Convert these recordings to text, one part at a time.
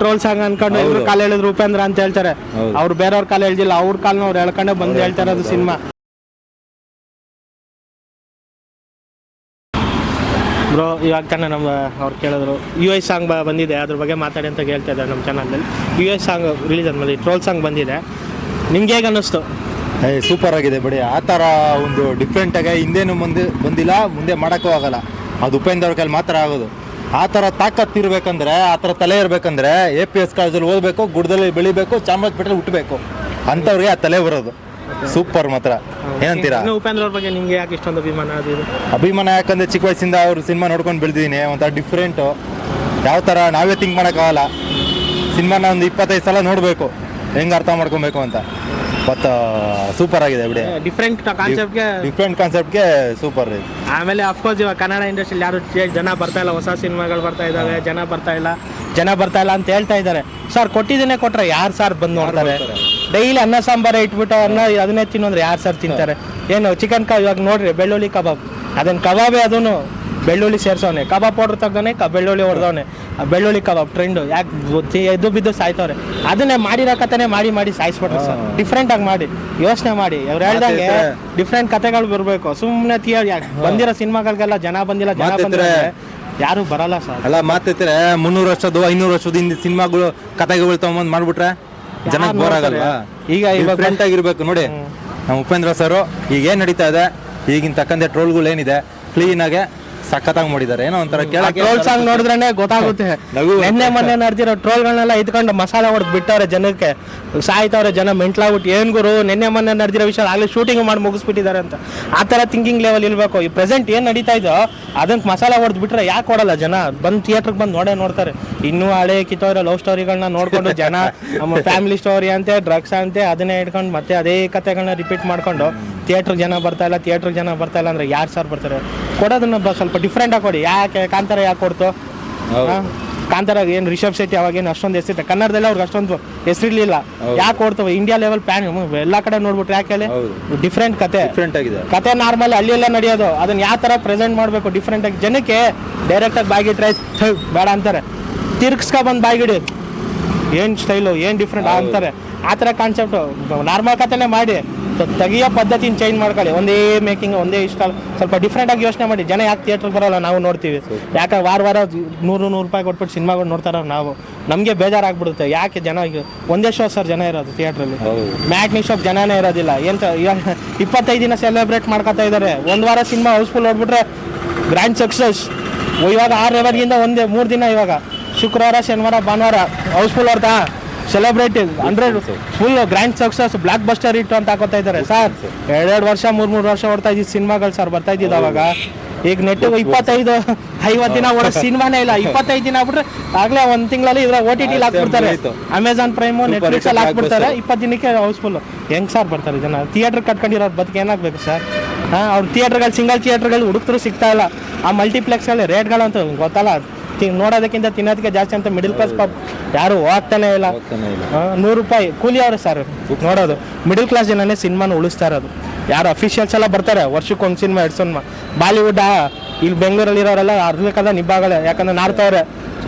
Troll song ಅನ್ಕೊಂಡು ಇವ್ರು ಕಾಲ ಹೇಳಿದ್ರು ಉಪೇಂದ್ರ ಅಂತ ಹೇಳ್ತಾರೆ. ಅವ್ರು ಬೇರೆಯವ್ರ ಕಾಲ ಹೇಳ್ದಿಲ್ಲ, ಅವ್ರ ಕಾಲ್ನ ಅವ್ರು ಹೇಳ್ಕೊಂಡೆ ಬಂದು ಹೇಳ್ತಾ ಇರೋದು ಸಿನಿಮಾ. ಬ್ರೋ ಇವಾಗ ತಾನೇ ನಮ್ಮ ಅವ್ರು ಕೇಳಿದ್ರು US ಸಾಂಗ್ ಬಂದಿದೆ, ಅದ್ರ ಬಗ್ಗೆ ಮಾತಾಡಿ ಅಂತ ಹೇಳ್ತಾ ಇದ್ದಾರೆ ನಮ್ಮ ಚಾನಲಲ್ಲಿ. US ಸಾಂಗ್ ರಿಲೀಸ್ ಆದ್ಮೇಲೆ ಟ್ರೋಲ್ ಸಾಂಗ್ ಬಂದಿದೆ, ನಿಮ್ಗೆ ಹೇಗೆ ಅನ್ನಿಸ್ತು? ಸೂಪರ್ ಆಗಿದೆ ಬಿಡಿ. ಆ ಥರ ಒಂದು ಡಿಫ್ರೆಂಟಾಗಿ ಹಿಂದೇನು ಬಂದಿಲ್ಲ, ಮುಂದೆ ಮಾಡೋಕ್ಕೂ ಆಗಲ್ಲ. ಅದು ಉಪೇಂದ್ರ ಅವ್ರ ಕೈಲಿ ಮಾತ್ರ ಆಗೋದು. ಆ ಥರ ತಾಕತ್ತಿರ್ಬೇಕಂದ್ರೆ, ಆ ಥರ ತಲೆ ಇರಬೇಕಂದ್ರೆ APS ಕಾಲೇಜಲ್ಲಿ ಓದಬೇಕು, ಗುಡ್ಡದಲ್ಲಿ ಬೆಳಿಬೇಕು, ಚಾಮರಾಜಪೇಟೆಯಲ್ಲಿ ಹುಟ್ಟಬೇಕು, ಅಂಥವ್ರಿಗೆ ಆ ತಲೆ ಬರೋದು. ಸೂಪರ್ ಮಾತ್ರ. ಏನಂತೀರಾ? ಉಪೇಂದ್ರ ಅವ್ರ ಬಗ್ಗೆ ನಿಮ್ಗೆ ಯಾಕೆ ಇಷ್ಟೊಂದು ಅಭಿಮಾನ ಯಾಕಂದ್ರೆ ಚಿಕ್ಕ ವಯಸ್ಸಿಂದ ಅವ್ರ ಸಿನಿಮಾ ನೋಡ್ಕೊಂಡು ಬೆಳೆದಿದ್ದೀನಿ. ಒಂಥರ ಡಿಫ್ರೆಂಟು, ಯಾವ ಥರ ನಾವೇ ಥಿಂಕ್ ಮಾಡೋಕ್ಕಾಗಲ್ಲ. ಸಿನಿಮಾನ ಒಂದು 25 ಸಲ ನೋಡಬೇಕು, ಹೆಂಗೆ ಅರ್ಥ ಮಾಡ್ಕೊಬೇಕು ಅಂತ. ಬಟ್ ಸೂಪರ್ ಆಗಿದೆ ಬಿಡಿ. ಡಿಫ್ರೆಂಟ್ ಕಾನ್ಸೆಪ್ಟ್ಗೆ ಸೂಪರ್ ಇದೆ. ಆಮೇಲೆ ಅಫ್ಕೋರ್ಸ್ ಇವಾಗ ಕನ್ನಡ ಇಂಡಸ್ಟ್ರಿಯಲ್ಲಿ ಯಾರು ಜನ ಬರ್ತಾ ಇಲ್ಲ, ಹೊಸ ಸಿನಿಮಾಗಳು ಬರ್ತಾ ಇದ್ದಾವೆ, ಜನ ಬರ್ತಾ ಇಲ್ಲ ಅಂತ ಹೇಳ್ತಾ ಇದ್ದಾರೆ. ಸರ್ ಕೊಟ್ಟಿದ್ದೇನೆ ಕೊಟ್ರೆ ಯಾರು ಸರ್ ಬಂದು ನೋಡ್ತಾರೆ? ಡೈಲಿ ಅನ್ನ ಸಾಂಬಾರೇ ಇಟ್ಬಿಟ್ಟು ಅದನ್ನೇ ತಿನ್ನೋದ್ರೆ ಯಾರು ಸರ್ ತಿಂತಾರೆ? ಏನು ಚಿಕನ್ ಇವಾಗ ನೋಡ್ರಿ, ಬೆಳ್ಳುಳ್ಳಿ ಕಬಾಬ್, ಅದನ್ನ ಕಬಾಬೇ, ಅದನ್ನು ಬೆಳ್ಳುಳ್ಳಿ ಸೇರ್ಸವನೆ, ಕಬಾಬ್ ಪೌಡ್ರ್ ತೆಗ್ದವನೆ, ಬೆಳ್ಳುಳ್ಳಿ ಹೊಡೆದವನೆ, ಬೆಳ್ಳುಳ್ಳಿ ಕಬಾಬ್ ಟ್ರೆಂಡು. ಯಾಕೆ ಎದ್ದು ಬಿದ್ದು ಸಾಯ್ತವ್ರೆ? ಅದನ್ನೇ ಮಾಡಿರೋ ಕಥೆನೇ ಮಾಡಿ ಸಾಯಿಸ್ಬಿಟ್ರೆ ಸರ್. ಡಿಫ್ರೆಂಟಾಗಿ ಮಾಡಿ ಯೋಚನೆ ಮಾಡಿ. ಅವ್ರು ಹೇಳ್ದಂಗೆ ಡಿಫ್ರೆಂಟ್ ಕಥೆಗಳು ಬರಬೇಕು. ಸುಮ್ಮನೆ ಬಂದಿರೋ ಸಿನಿಮಾಗಳಿಗೆಲ್ಲ ಜನ ಬಂದಿಲ್ಲ ಯಾರು ಬರಲ್ಲ ಸರ್. ಅಲ್ಲ ಮಾತೈತಾರೆ 300 ವರ್ಷದ್ದು 500 ವರ್ಷದ ಹಿಂದೆ ಸಿನಿಮಾಗಳು ಕಥೆಗಳು ತಗೊಂಬಂದು ಮಾಡ್ಬಿಟ್ರೆ ಜನಕ್ಕೆ ಬೋರ್ ಆಗಲ್ವಾ? ಈಗ ಡಿಫ್ರೆಂಟ್ ಆಗಿರ್ಬೇಕು ನೋಡಿ. ನಮ್ಮ ಉಪೇಂದ್ರ ಸರ್ ಈಗ ಏನ್ ನಡೀತಾ ಇದೆ, ಈಗಿನ ತಕ್ಕಂತೆ ಟ್ರೋಲ್ಗಳು ಏನಿದೆ ಕ್ಲೀನಾಗೆ ಸಖತ್ತಾಗಿ ಮಾಡಿದ್ದಾರೆ. ಏನೋ ಒಂಥರ ಟ್ರೋಲ್ ಸಾಂಗ್ ನೋಡಿದ್ರೆ ಗೊತ್ತಾಗುತ್ತೆ. ನಿನ್ನೆ ಮೊನ್ನೆ ನಡೆದಿರೋ ಟ್ರೋಲ್ಗಳನ್ನೆಲ್ಲ ಇದ್ಕೊಂಡು ಮಸಾಲೆ ಹೊಡೆದು ಬಿಟ್ಟವ್ರೆ, ಜನಕ್ಕೆ ಸಾಯ್ತವ್ರೆ, ಜನ ಮೆಂಟ್ಲಾಗ್ಬಿಟ್ಟು ಏನ್ ಗುರು ನಿನ್ನೆ ಮೊನ್ನೆ ನಡೆದಿರೋ ವಿಷಯ ಆಗಲಿ ಶೂಟಿಂಗ್ ಮಾಡಿ ಮುಗಿಸ್ಬಿಟ್ಟಿದ್ದಾರೆ ಅಂತ. ಆ ಥರ ಥಿಂಕಿಂಗ್ ಲೆವೆಲ್ ಇರಬೇಕು. ಈ ಪ್ರೆಸೆಂಟ್ ಏನು ನಡೀತಾ ಇದೋ ಅದಕ್ಕೆ ಮಸಾಲೆ ಹೊಡೆದು ಬಿಟ್ರೆ ಯಾಕೆ ಕೊಡಲ್ಲ ಜನ? ಬಂದು ಥಿಯೇಟ್ರಿಗೆ ಬಂದು ನೋಡ್ತಾರೆ. ಇನ್ನೂ ಹಳೆ ಕಿತ್ತೋರೋ ಲವ್ ಸ್ಟೋರಿಗಳನ್ನ ನೋಡ್ಕೊಂಡು ಜನ ನಮ್ಮ ಫ್ಯಾಮಿಲಿ ಸ್ಟೋರಿ ಅಂತೆ, ಡ್ರಗ್ಸ್ ಅಂತೆ, ಅದನ್ನೇ ಇಟ್ಕೊಂಡು ಮತ್ತೆ ಅದೇ ಕಥೆಗಳನ್ನ ರಿಪೀಟ್ ಮಾಡ್ಕೊಂಡು ಥಿಯೇಟ್ರಿಗೆ ಜನ ಬರ್ತಾ ಇಲ್ಲ ಅಂದ್ರೆ ಯಾರು ಸರ್ ಬರ್ತಾರೆ? ಕೊಡೋದನ್ನ ಸ್ವಲ್ಪ ಡಿಫ್ರೆಂಟಾಗಿ ಕೊಡಿ. ಯಾಕೆ ಕಾಂತಾರ ಯಾಕೆ ಕೊಡ್ತು? ಕಾಂತಾರ ಏನು ರಿಷಬ್ ಶೆಟ್ಟಿ ಅವಾಗೇನು ಅಷ್ಟೊಂದು ಹೆಸರಿದೆ, ಕನ್ನಡದಲ್ಲಿ ಅವ್ರಿಗೆ ಅಷ್ಟೊಂದು ಹೆಸರಿರ್ಲಿಲ್ಲ. ಯಾಕೆ ಕೊಡ್ತವೆ? ಇಂಡಿಯಾ ಲೆವೆಲ್ ಪ್ಯಾನ್ ಎಲ್ಲ ಕಡೆ ನೋಡ್ಬಿಟ್ರೆ ಯಾಕೆ ಡಿಫ್ರೆಂಟ್ ಕತೆ ನಾರ್ಮಲ್ ಅಲ್ಲೆಲ್ಲ ನಡೆಯೋದು. ಅದನ್ನ ಯಾವ ಥರ ಪ್ರೆಸೆಂಟ್ ಮಾಡಬೇಕು ಡಿಫ್ರೆಂಟಾಗಿ. ಜನಕ್ಕೆ ಡೈರೆಕ್ಟಾಗಿ ಬಾಯಿಗಿಟ್ರೆ ಬೇಡ ಅಂತಾರೆ, ತಿರ್ಗಿಸ್ಕೊ ಬಂದು ಬಾಯಿಗಿಡಿ ಏನು ಸ್ಟೈಲು ಏನು ಡಿಫ್ರೆಂಟ್ ಅಂತಾರೆ. ಆ ಥರ ಕಾನ್ಸೆಪ್ಟು ನಾರ್ಮಲ್ ಕಥೆನೇ ಮಾಡಿ ತೆಗಿಯೋ ಪದ್ಧತಿನ ಚೇಂಜ್ ಮಾಡ್ಕೊಳ್ಳಿ. ಒಂದೇ ಮೇಕಿಂಗ್, ಒಂದೇ ಇಷ್ಟ, ಸ್ವಲ್ಪ ಡಿಫ್ರೆಂಟಾಗಿ ಯೋಚನೆ ಮಾಡಿ. ಜನ ಯಾಕೆ ಥಿಯೇಟ್ರಿಗೆ ಬರೋಲ್ಲ? ನಾವು ನೋಡ್ತೀವಿ. ಯಾಕೆ ವಾರ 100 ರೂಪಾಯಿ ಕೊಟ್ಬಿಟ್ಟು ಸಿನಿಮಾಗಳು ನೋಡ್ತಾರ ನಾವು, ನಮಗೆ ಬೇಜಾರಾಗ್ಬಿಡುತ್ತೆ. ಯಾಕೆ ಜನ ಈಗ ಒಂದೇ ಶೋ ಸರ್ ಜನ ಇರೋದು ಥಿಯೇಟ್ರಲ್ಲಿ, ಮ್ಯಾಟ್ನಿ ಶೋಕ್ ಜನನೇ ಇರೋದಿಲ್ಲ. ಎಂತ 25 ದಿನ ಸೆಲೆಬ್ರೇಟ್ ಮಾಡ್ಕೊತಾ ಇದ್ದಾರೆ. ಒಂದು ವಾರ ಸಿನಿಮಾ ಹೌಸ್ಫುಲ್ ನೋಡ್ಬಿಟ್ರೆ ಗ್ರ್ಯಾಂಡ್ ಸಕ್ಸಸ್. ಇವಾಗ 6 ಒಂದೇ 3 ದಿನ, ಇವಾಗ ಶುಕ್ರವಾರ ಶನಿವಾರ ಭಾನುವಾರ ಹೌಸ್ಫುಲ್ ಹೊಡ್ತಾ ಸೆಲೆಬ್ರೇಟಿ 100 full grand success, blockbuster hit ಅಂತ ಹಾಕೋತಾ ಇದ್ದಾರೆ ಸರ್. 2 ವರ್ಷ 3 ವರ್ಷ ಓಡ್ತಾ ಇದ್ದಿದ್ದು ಸಿನಿಮಾಗಳು ಸರ್ ಬರ್ತಾ ಇದ್ದಿದ್ದು ಅವಾಗ. ಈಗ ನೆಟ್ 25-50 ದಿನ ಓಡೋ ಸಿನಿಮಾನೇ ಇಲ್ಲ. 25 ದಿನ ಆಗ್ಬಿಟ್ರೆ ಆಗಲೇ 1 ತಿಂಗಳಲ್ಲಿ ಇದ್ರ OTT ಹಾಕ್ಬಿಡ್ತಾರೆ, ಅಮೆಝಾನ್ ಪ್ರೈಮು, ನೆಟ್ಫ್ಲಿಕ್ಸ್ ಅಲ್ಲಿ ಹಾಕ್ಬಿಡ್ತಾರೆ. 20 ದಿನಕ್ಕೆ ಹೌಸ್ಫುಲ್. ಹೆಂಗ್ ಸರ್ ಬರ್ತಾರೆ ಜನ? ಥಿಯೇಟರ್ ಕಟ್ಕೊಂಡಿರೋರು ಬದುಕು ಏನಾಗಬೇಕು ಸರ್? ಅವ್ರು ಥಿಯೇಟರ್ಗಳು, ಸಿಂಗಲ್ ಥಿಯೇಟರ್ಗಳು ಹುಡುಕ್ತರು ಸಿಗ್ತಾ ಇಲ್ಲ. ಆ ಮಲ್ಟಿಪ್ಲೆಕ್ಸ್ಗಳಲ್ಲಿ ರೇಟ್ಗಳಂತೂ ಗೊತ್ತಲ್ಲ, ನೋಡೋದಕ್ಕಿಂತ ತಿನ್ನೋದಕ್ಕೆ ಜಾಸ್ತಿ ಅಂತ ಮಿಡಿಲ್ ಕ್ಲಾಸ್ ಯಾರು ಹೋಗ್ತಾನೆ ಇಲ್ಲ. 100 ರೂಪಾಯಿ ಕೂಲಿ ಅವ್ರೆ ಸರ್ ನೋಡೋದು. ಮಿಡಿಲ್ ಕ್ಲಾಸ್ ಜನನೇ ಸಿನಿಮಾನ ಉಳಿಸ್ತಾ ಇರೋದು. ಯಾರು ಅಫಿಷಿಯಲ್ಸ್ ಎಲ್ಲ ಬರ್ತಾರೆ ವರ್ಷಕ್ಕೆ 1 ಸಿನಿಮಾ 2 ಸಿನಿಮಾ. ಬಾಲಿವುಡ್ ಇಲ್ಲಿ ಬೆಂಗಳೂರಲ್ಲಿ ಇರೋರೆಲ್ಲ ಅರ್ಧಕ್ಕದ ನಿಭಾಗಳೆ, ಯಾಕಂದ್ರೆ ನಾಡ್ತವ್ರೆ.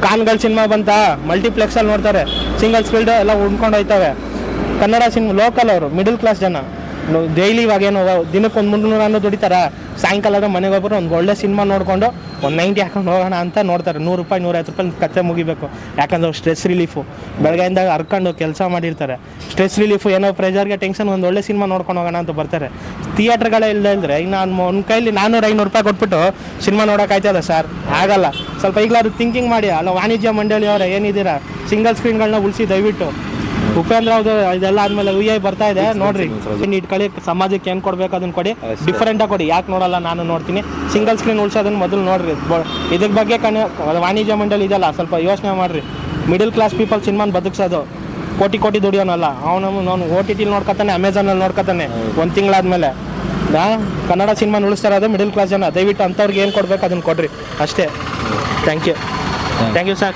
ಕಾನ್ಗಳ ಸಿನಿಮಾ ಬಂತ ಮಲ್ಟಿಪ್ಲೆಕ್ಸಲ್ಲಿ ನೋಡ್ತಾರೆ, ಸಿಂಗಲ್ ಸ್ಪೀಲ್ಡ್ ಎಲ್ಲ ಉಣ್ಕೊಂಡು ಹೋಯ್ತವೆ. ಕನ್ನಡ ಸಿನಿಮಾ ಲೋಕಲ್ ಅವರು ಮಿಡಿಲ್ ಕ್ಲಾಸ್ ಜನ ಡೈಲಿ ಇವಾಗ ಏನು ದಿನಕ್ಕೆ 300 ದುಡಿತಾರ, ಸಾಯಂಕಾಲ ಮನೆಗೆ ಹೋಗ್ಬಿಟ್ಟು ಒಂದು ಒಳ್ಳೆ ಸಿನಿಮಾ ನೋಡಿಕೊಂಡು 190 ಹಾಕೊಂಡು ಹೋಗೋಣ ಅಂತ ನೋಡ್ತಾರೆ. 100 ರೂಪಾಯಿ 150 ರೂಪಾಯಿ ಕತೆ ಮುಗಿಬೇಕು. ಯಾಕಂದ್ರೆ ಸ್ಟ್ರೆಸ್ ರಿಲೀಫು, ಬೆಳಗ್ಗೆಯಿಂದ ಹರ್ಕೊಂಡು ಕೆಲಸ ಮಾಡಿರ್ತಾರೆ. ಸ್ಟ್ರೆಸ್ ರಿಲೀಫು, ಏನೋ ಪ್ರೆಷರ್ಗೆ ಟೆನ್ಷನ್, ಒಂದು ಒಳ್ಳೆ ಸಿನಿಮಾ ನೋಡ್ಕೊಂಡು ಹೋಗೋಣ ಅಂತ ಬರ್ತಾರೆ. ಥಿಯೇಟ್ರ್ಗಳೇ ಇಲ್ಲದ್ರೆ ಇನ್ನು ಒಂದು ಕೈಲಿ 400-500 ರೂಪಾಯಿ ಕೊಟ್ಬಿಟ್ಟು ಸಿನಿಮಾ ನೋಡೋಕ್ಕಾಯ್ತದ ಸರ್? ಆಗಲ್ಲ. ಸ್ವಲ್ಪ ಈಗಲಾದ್ರು ಥಿಂಕಿಂಗ್ ಮಾಡಿ. ಅಲ್ಲ ವಾಣಿಜ್ಯ ಮಂಡಳಿ ಅವರ ಏನಿದ್ದೀರಾ, ಸಿಂಗಲ್ ಸ್ಕ್ರೀನ್ಗಳನ್ನ ಉಳಿಸಿ ದಯವಿಟ್ಟು. ಉಪೇಂದ್ರ ಅವ್ರದ್ದು ಇದೆಲ್ಲ ಆದ್ಮೇಲೆ UI ಬರ್ತಾ ಇದೆ ನೋಡ್ರಿ, ಇಟ್ಕೊಳ್ಳಿ. ಸಮಾಜಕ್ಕೆ ಏನು ಕೊಡ್ಬೇಕು ಅದನ್ನ ಕೊಡಿ, ಡಿಫ್ರೆಂಟಾಗಿ ಕೊಡಿ. ಯಾಕೆ ನೋಡಲ್ಲ? ನಾನು ನೋಡ್ತೀನಿ. ಸಿಂಗಲ್ ಸ್ಕ್ರೀನ್ ಉಳಿಸೋದನ್ನ ಮೊದಲು ನೋಡ್ರಿ. ಇದ್ರ ಬಗ್ಗೆ ವಾಣಿಜ್ಯ ಮಂಡಳಿ ಇದೆಲ್ಲ ಸ್ವಲ್ಪ ಯೋಚನೆ ಮಾಡ್ರಿ. ಮಿಡಿಲ್ ಕ್ಲಾಸ್ ಪೀಪಲ್ ಸಿನಿಮಾನ ಬದುಕ್ಸೋದು, ಕೋಟಿ ದುಡಿಯೋನಲ್ಲ ಅವನು. OTT ನೋಡ್ಕೊತಾನೆ, ಅಮೆಝಾನಲ್ಲಿ ನೋಡ್ಕೊತಾನೆ 1 ತಿಂಗಳಾದ್ಮೇಲೆ. ಕನ್ನಡ ಸಿನಿಮಾ ಉಳಿಸ್ತಾ ಇರೋದು ಮಿಡಿಲ್ ಕ್ಲಾಸ್ ಜನ. ದಯವಿಟ್ಟು ಅಂಥವ್ರಿಗೆ ಏನು ಕೊಡ್ಬೇಕು ಅದನ್ನ ಕೊಡ್ರಿ ಅಷ್ಟೇ. Thank you sir.